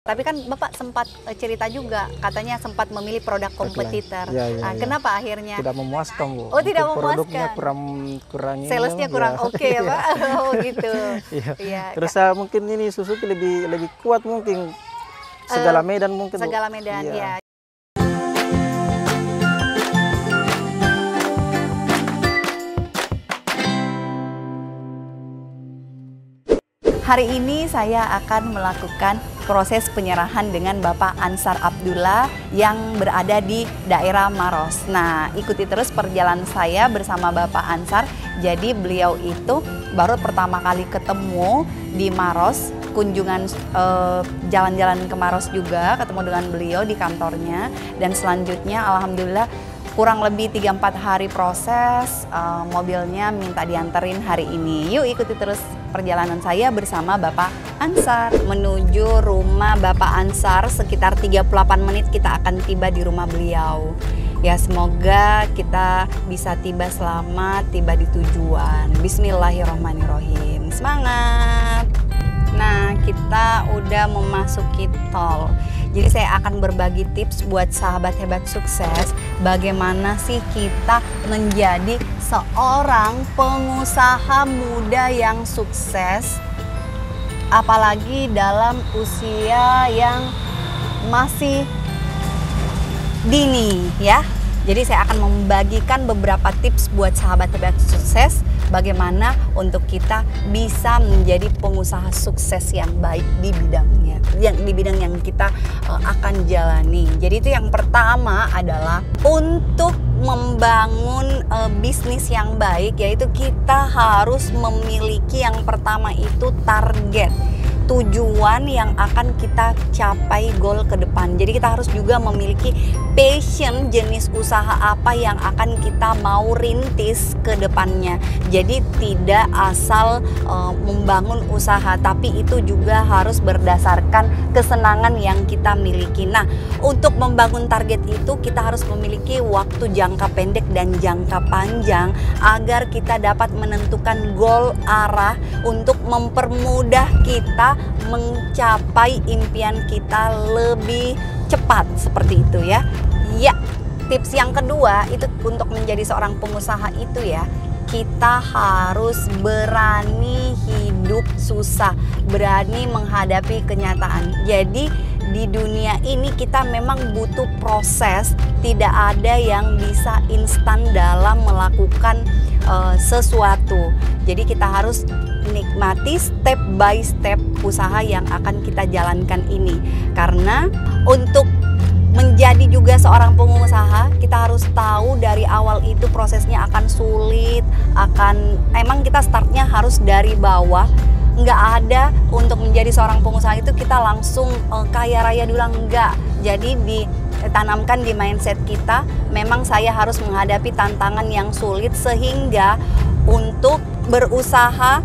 Tapi kan Bapak sempat cerita juga, katanya sempat memilih produk kompetitor. Ya. Kenapa akhirnya? Tidak memuaskan, Bu. Oh, tidak memuaskan. Produknya kurang ini. Salesnya kurang oke ya, Pak? Oh, gitu. Iya. Terus mungkin ini Suzuki lebih kuat mungkin. Segala medan mungkin, Bu. Segala medan, ya. Hari ini saya akan melakukan proses penyerahan dengan Bapak Ansar Abdullah yang berada di daerah Maros. Nah, ikuti terus perjalanan saya bersama Bapak Ansar. Jadi beliau itu baru pertama kali ketemu di Maros, kunjungan jalan-jalan ke Maros juga, ketemu dengan beliau di kantornya. Dan selanjutnya alhamdulillah kurang lebih 3-4 hari proses, mobilnya minta dianterin hari ini. Yuk ikuti terus perjalanan saya bersama Bapak Ansar. Menuju rumah Bapak Ansar sekitar 38 menit kita akan tiba di rumah beliau. Ya, semoga kita bisa tiba selamat, tiba di tujuan. Bismillahirrahmanirrahim. Semangat! Nah, kita udah memasuki tol. Jadi saya akan berbagi tips buat sahabat hebat sukses, bagaimana sih kita menjadi seorang pengusaha muda yang sukses, apalagi dalam usia yang masih dini ya. Jadi saya akan membagikan beberapa tips buat sahabat hebat sukses, bagaimana untuk kita bisa menjadi pengusaha sukses yang baik di bidangnya, di bidang yang kita akan jalani. Jadi itu yang pertama adalah untuk membangun bisnis yang baik, yaitu kita harus memiliki yang pertama itu target, tujuan yang akan kita capai goal ke depan. Jadi kita harus juga memiliki passion, jenis usaha apa yang akan kita mau rintis ke depannya. Jadi tidak asal membangun usaha, tapi itu juga harus berdasarkan kesenangan yang kita miliki. Nah, untuk membangun target itu kita harus memiliki waktu jangka pendek dan jangka panjang agar kita dapat menentukan goal arah untuk mempermudah kita mencapai impian kita lebih cepat, seperti itu ya. Ya, tips yang kedua itu untuk menjadi seorang pengusaha itu ya, kita harus berani hidup susah, berani menghadapi kenyataan. Jadi di dunia ini kita memang butuh proses, tidak ada yang bisa instan dalam melakukan sesuatu. Jadi kita harus nikmati step by step usaha yang akan kita jalankan ini. Karena untuk menjadi juga seorang pengusaha, kita harus tahu dari awal itu prosesnya akan sulit, emang kita startnya harus dari bawah. Nggak ada untuk menjadi seorang pengusaha itu kita langsung kaya raya dulu, enggak. Jadi ditanamkan di mindset kita, memang saya harus menghadapi tantangan yang sulit, sehingga untuk berusaha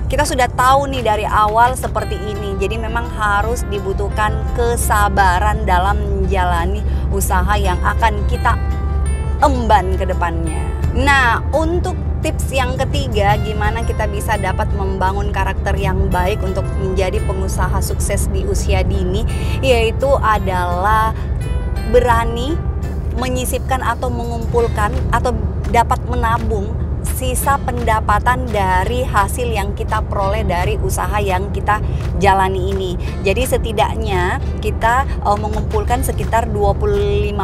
kita sudah tahu nih dari awal seperti ini. Jadi memang harus dibutuhkan kesabaran dalam menjalani usaha yang akan kita emban ke depannya. Nah, untuk tips yang ketiga, gimana kita bisa dapat membangun karakter yang baik untuk menjadi pengusaha sukses di usia dini, yaitu adalah berani menyisipkan atau mengumpulkan atau dapat menabung sisa pendapatan dari hasil yang kita peroleh dari usaha yang kita jalani ini. Jadi setidaknya kita mengumpulkan sekitar 25%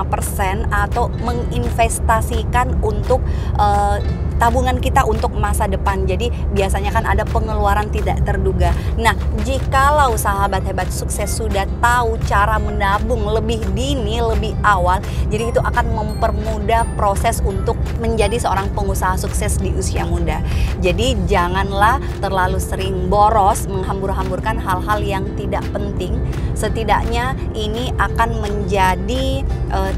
atau menginvestasikan untuk tabungan kita untuk masa depan. Jadi biasanya kan ada pengeluaran tidak terduga. Nah, jikalau sahabat hebat sukses sudah tahu cara menabung lebih dini, lebih awal, jadi itu akan mempermudah proses untuk menjadi seorang pengusaha sukses di usia muda. Jadi janganlah terlalu sering boros, menghambur-hamburkan hal-hal yang tidak penting. Setidaknya ini akan menjadi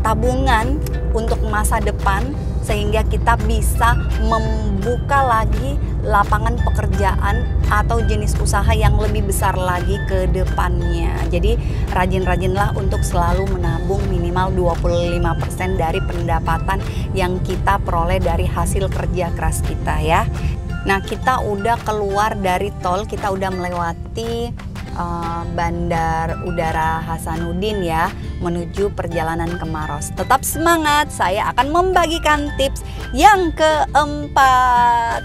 tabungan untuk masa depan, sehingga kita bisa membuka lagi lapangan pekerjaan atau jenis usaha yang lebih besar lagi ke depannya. Jadi rajin-rajinlah untuk selalu menabung minimal 25% dari pendapatan yang kita peroleh dari hasil kerja keras kita ya. Nah, kita udah keluar dari tol, kita udah melewati Bandar Udara Hasanuddin ya, menuju perjalanan ke Maros. Tetap semangat, saya akan membagikan tips yang keempat.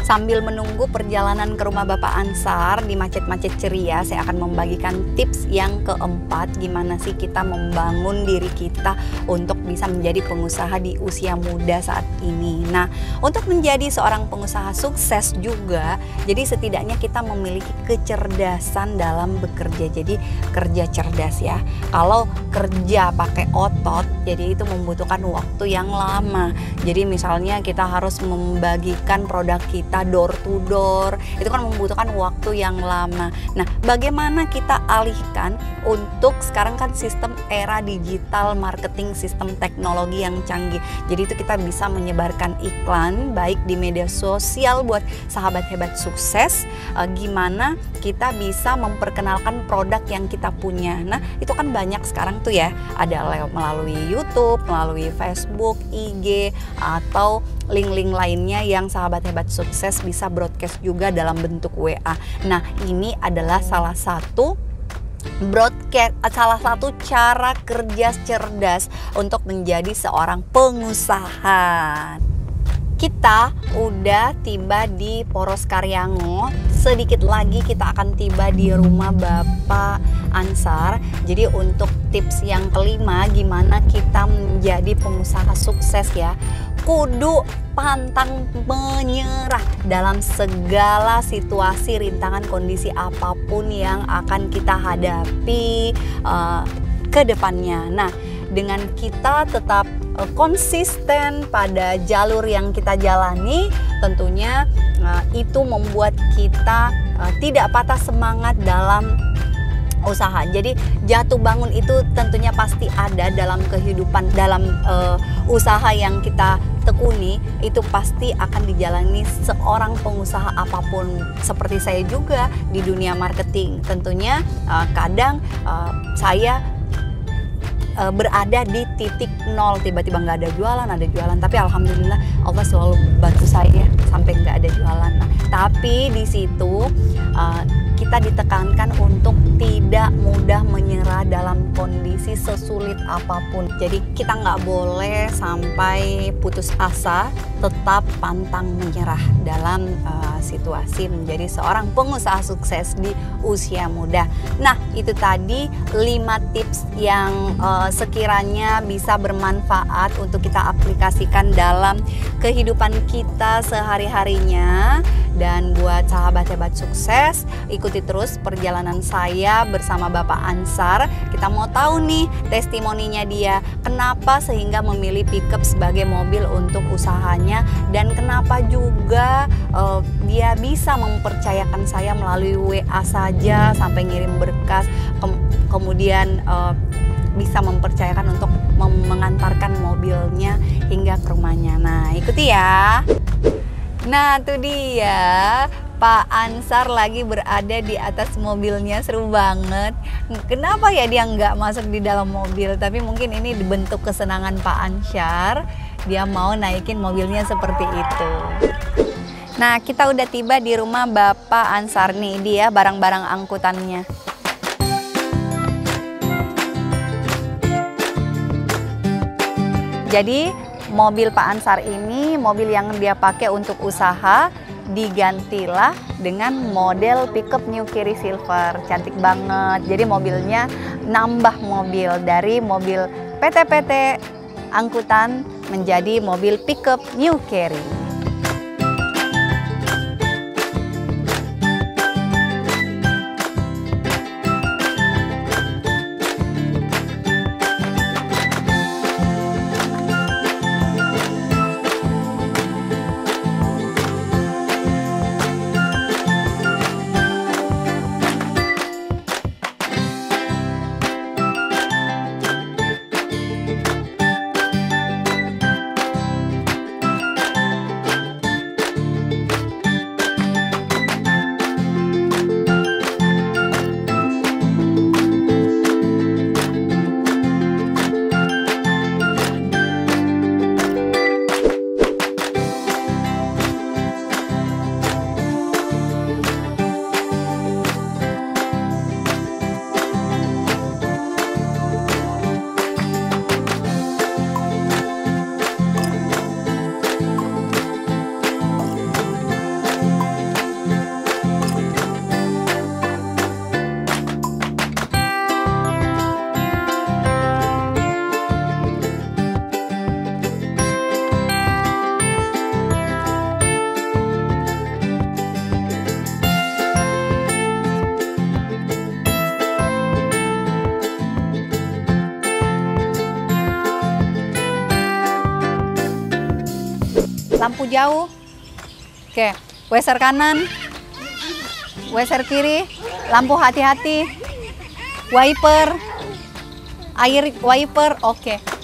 Sambil menunggu perjalanan ke rumah Bapak Ansar di macet-macet ceria, saya akan membagikan tips yang keempat, gimana sih kita membangun diri kita untuk bisa menjadi pengusaha di usia muda saat ini. Nah, untuk menjadi seorang pengusaha sukses juga, jadi setidaknya kita memiliki kecerdasan dalam bekerja. Jadi kerja cerdas ya. Kalau kerja pakai otot, jadi itu membutuhkan waktu yang lama. Jadi misalnya kita harus membagikan produk kita door to door, itu kan membutuhkan waktu yang lama. Nah, bagaimana kita alihkan untuk sekarang kan sistem era digital marketing, sistem teknologi yang canggih. Jadi itu kita bisa menyebarkan iklan baik di media sosial buat sahabat hebat sukses, gimana kita bisa memperkenalkan produk yang kita punya. Nah, itu kan banyak sekarang tuh ya, ada melalui YouTube, melalui Facebook, IG, atau link-link lainnya yang sahabat hebat sukses bisa broadcast juga dalam bentuk WA. Nah, ini adalah salah satu cara kerja cerdas untuk menjadi seorang pengusaha. Kita udah tiba di Poros Karyango, sedikit lagi kita akan tiba di rumah Bapak Ansar. Jadi untuk tips yang kelima, gimana kita menjadi pengusaha sukses ya, kudu pantang menyerah dalam segala situasi, rintangan, kondisi apapun yang akan kita hadapi ke depannya. Nah, dengan kita tetap konsisten pada jalur yang kita jalani, tentunya itu membuat kita tidak patah semangat dalam usaha. Jadi jatuh bangun itu tentunya pasti ada dalam kehidupan, dalam usaha yang kita tekuni, itu pasti akan dijalani seorang pengusaha apapun. Seperti saya juga di dunia marketing, tentunya kadang saya berada di titik nol, tiba-tiba nggak ada jualan, tapi alhamdulillah Allah selalu bantu saya sampai nggak ada jualan. Nah, tapi di situ kita ditekankan untuk tidak mudah menyerah dalam kondisi sesulit apapun. Jadi kita nggak boleh sampai putus asa, tetap pantang menyerah dalam situasi menjadi seorang pengusaha sukses di usia muda. Nah, itu tadi 5 tips yang sekiranya bisa bermanfaat untuk kita aplikasikan dalam kehidupan kita sehari-harinya. Dan buat sahabat hebat sukses, ikuti terus perjalanan saya bersama Bapak Ansar. Kita mau tahu nih testimoninya dia, kenapa sehingga memilih pickup sebagai mobil untuk usahanya, dan kenapa juga dia bisa mempercayakan saya melalui WA saja sampai ngirim berkas, kemudian bisa mempercayakan untuk mengantarkan mobilnya hingga ke rumahnya. Nah, ikuti ya. Nah, itu dia Pak Ansar lagi berada di atas mobilnya, seru banget. Kenapa ya dia nggak masuk di dalam mobil? Tapi mungkin ini bentuk kesenangan Pak Ansar, dia mau naikin mobilnya seperti itu. Nah, kita udah tiba di rumah Bapak Ansar nih, dia barang-barang angkutannya. Jadi mobil Pak Ansar ini mobil yang dia pakai untuk usaha, digantilah dengan model pickup New Carry Silver. Cantik banget. Jadi mobilnya nambah mobil dari mobil PT-PT angkutan menjadi mobil pickup New Carry. lampu jauh. Oke, weser kanan, weser kiri, lampu hati-hati, wiper, air wiper, oke.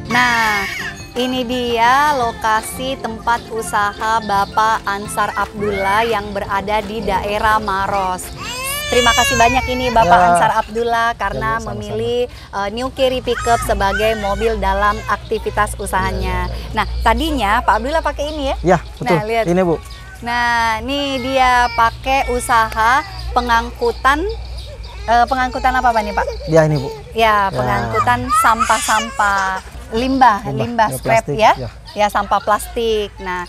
Nah, ini dia lokasi tempat usaha Bapak Ansar Abdullah yang berada di daerah Maros. Terima kasih banyak ini Bapak Ansar Abdullah karena memilih New Carry Pickup sebagai mobil dalam aktivitas usahanya. Nah, tadinya Pak Abdullah pakai ini ya? Ya, betul. Nah, lihat. Ini Bu. Nah, ini dia pakai usaha pengangkutan. Pengangkutan apa nih Pak? Ya ini Bu. Ya, pengangkutan sampah-sampah. Limbah scrap plastik, ya. Ya, sampah plastik. Nah,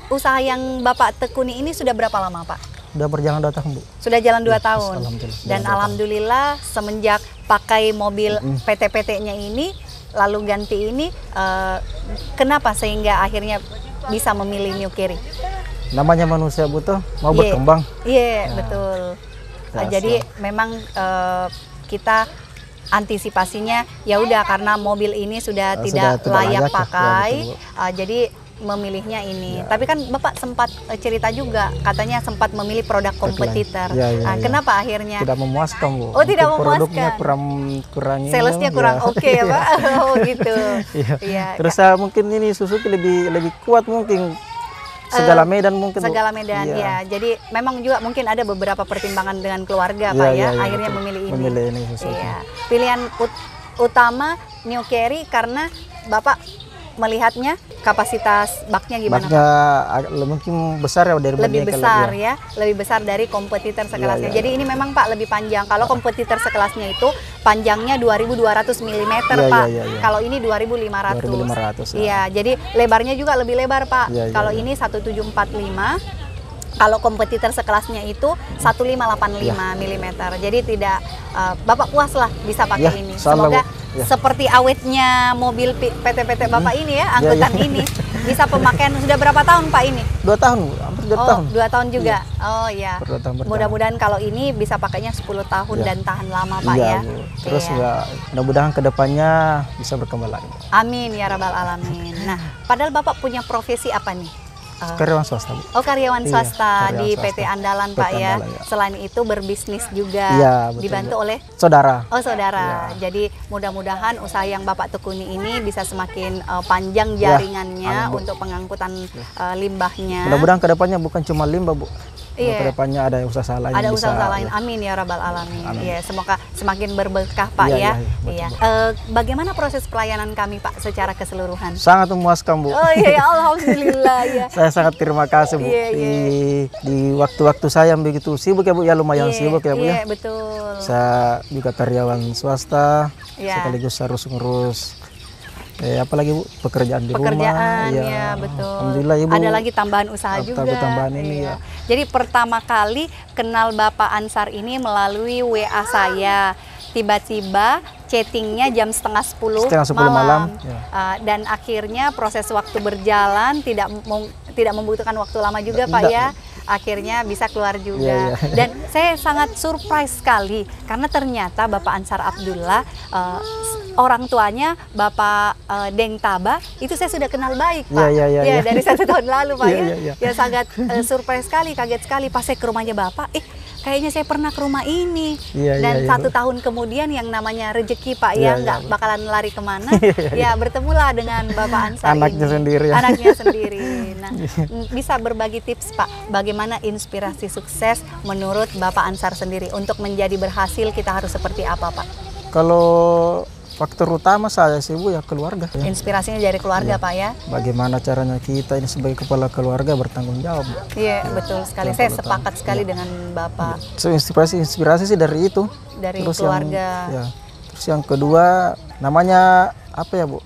usaha yang Bapak tekuni ini sudah berapa lama, Pak? Sudah berjalan 2 tahun, Bu. Sudah jalan 2 tahun. Alhamdulillah. Dan alhamdulillah semenjak pakai mobil PT-PT-nya ini lalu ganti ini, kenapa sehingga akhirnya bisa memilih New Carry? Namanya manusia butuh mau berkembang. Iya, betul. Jadi memang kita antisipasinya ya udah karena mobil ini sudah tidak layak pakai, jadi memilihnya ini. Tapi kan Bapak sempat cerita juga katanya sempat memilih produk kompetitor. Kenapa akhirnya tidak memuaskan, Bu? Oh, tidak memuaskan. Produknya kurang salesnya kurang oke ya Pak. Oh gitu. Iya. Terus mungkin ini Suzuki lebih kuat mungkin. Segala medan mungkin. Segala medan ya. Jadi memang juga mungkin ada beberapa pertimbangan dengan keluarga Pak ya. Akhirnya memilih ini. Memilih ini Suzuki. Iya. Pilihan utama New Carry karena Bapak melihatnya kapasitas baknya gimana? Baknya mungkin besar ya dari lebih besar ya, lebih besar dari kompetitor sekelasnya. Jadi ini memang Pak lebih panjang. Kalau kompetitor sekelasnya itu panjangnya 2.200 mm Pak. Kalau ini 2.500. Iya, jadi lebarnya juga lebih lebar Pak. Kalau ini 1745. Kalau kompetitor sekelasnya itu 1585 mm. Jadi tidak Bapak puas lah bisa pakai ini. Semoga seperti awetnya mobil PT-PT Bapak ini ya, angkutan ini bisa pemakaian sudah berapa tahun Pak ini? 2 tahun, hampir 2 tahun. 2 tahun juga. Oh ya. Mudah-mudahan kalau ini bisa pakainya 10 tahun dan tahan lama Pak ya. Terus mudah-mudahan kedepannya bisa berkembang lagi. Amin ya rabbal alamin. Nah, padahal Bapak punya profesi apa nih? Karyawan swasta, Bu. Oh, karyawan swasta di PT Andalan Pak ya. Selain itu berbisnis juga, dibantu oleh saudara. Oh, saudara. Jadi mudah-mudahan usaha yang Bapak tekuni ini bisa semakin panjang jaringannya untuk pengangkutan limbahnya. Mudah-mudahan kedepannya bukan cuma limbah, Bu. Kedepannya ada usaha lain. Ada usaha lain. Amin ya rabbal alamin. Iya, semoga semakin berberkah Pak ya. Iya. Bagaimana proses pelayanan kami Pak secara keseluruhan? Sangat memuaskan, Bu. Oh iya, alhamdulillah ya. Saya sangat terima kasih, Bu. Di waktu-waktu saya yang begitu sibuk ya, Bu, ya lumayan sibuk ya, Bu ya. Iya, betul. Saya juga karyawan swasta, sekaligus harus ngurus apalagi Bu, pekerjaan di rumah. Ya, betul. Alhamdulillah Ibu. Ada lagi tambahan usaha juga. Tambahan ini ya. Jadi pertama kali kenal Bapak Ansar ini melalui WA saya. Tiba-tiba chattingnya jam setengah 10 malam. Dan akhirnya proses waktu berjalan tidak membutuhkan waktu lama juga Pak ya. Akhirnya bisa keluar juga. Dan saya sangat surprise sekali karena ternyata Bapak Ansar Abdullah orang tuanya Bapak Deng Taba itu saya sudah kenal baik Pak. Dari 1 tahun lalu Pak ya. Sangat surprise sekali, kaget sekali pas saya ke rumahnya Bapak. Kayaknya saya pernah ke rumah ini. Dan 1 tahun kemudian yang namanya rezeki Pak ya, nggak bakalan lari kemana. Ya bertemulah dengan Bapak Ansar Anaknya ini. Sendiri. Anaknya sendiri. Nah, bisa berbagi tips Pak, bagaimana inspirasi sukses menurut Bapak Ansar sendiri untuk menjadi berhasil kita harus seperti apa Pak? Kalau faktor utama saya sih Bu ya keluarga ya. Inspirasinya dari keluarga Pak ya. Bagaimana caranya kita ini sebagai kepala keluarga bertanggung jawab. Iya betul sekali. Saya sepakat sekali dengan Bapak. So, inspirasi sih dari itu. Dari terus keluarga. Terus yang kedua namanya apa ya Bu?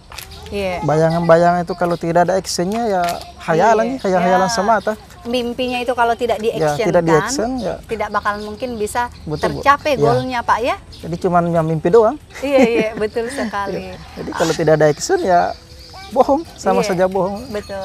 Iya. Bayangan-bayangan itu kalau tidak ada actionnya ya hayalan, hayalan semata. Mimpinya itu kalau tidak di-action tidak bakalan mungkin bisa tercapai goalnya Pak ya. Jadi cuma mimpi doang. Iya betul sekali. Jadi kalau tidak ada action ya bohong, sama saja bohong. Betul.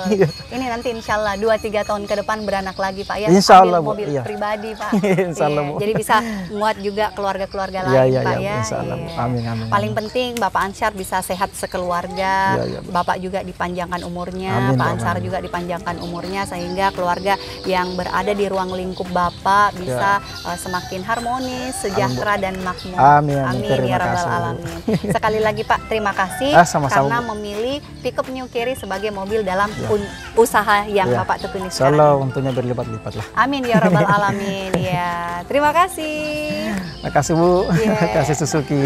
Ini nanti insya Allah 2-3 tahun ke depan beranak lagi Pak ya. Insya Allah mobil pribadi Pak. Insya Allah, Bu. Jadi bisa muat juga keluarga-keluarga lain Pak ya. Insya Allah, Bu. Amin. Paling penting Bapak Ansyar bisa sehat sekeluarga. Bapak juga dipanjangkan umurnya. Amin, Pak Ansyar juga dipanjangkan umurnya sehingga keluarga yang berada di ruang lingkup Bapak bisa semakin harmonis, sejahtera dan makmur. Amin ya rabbal alamin. Sekali lagi Pak, terima kasih karena memilih Pickup New Carry sebagai mobil dalam usaha yang Bapak tekuni sekarang. Insyaallah untungnya berlipat-lipat lah. Amin ya rabbal alamin. Ya, terima kasih. Terima kasih Bu. Terima kasih Suzuki.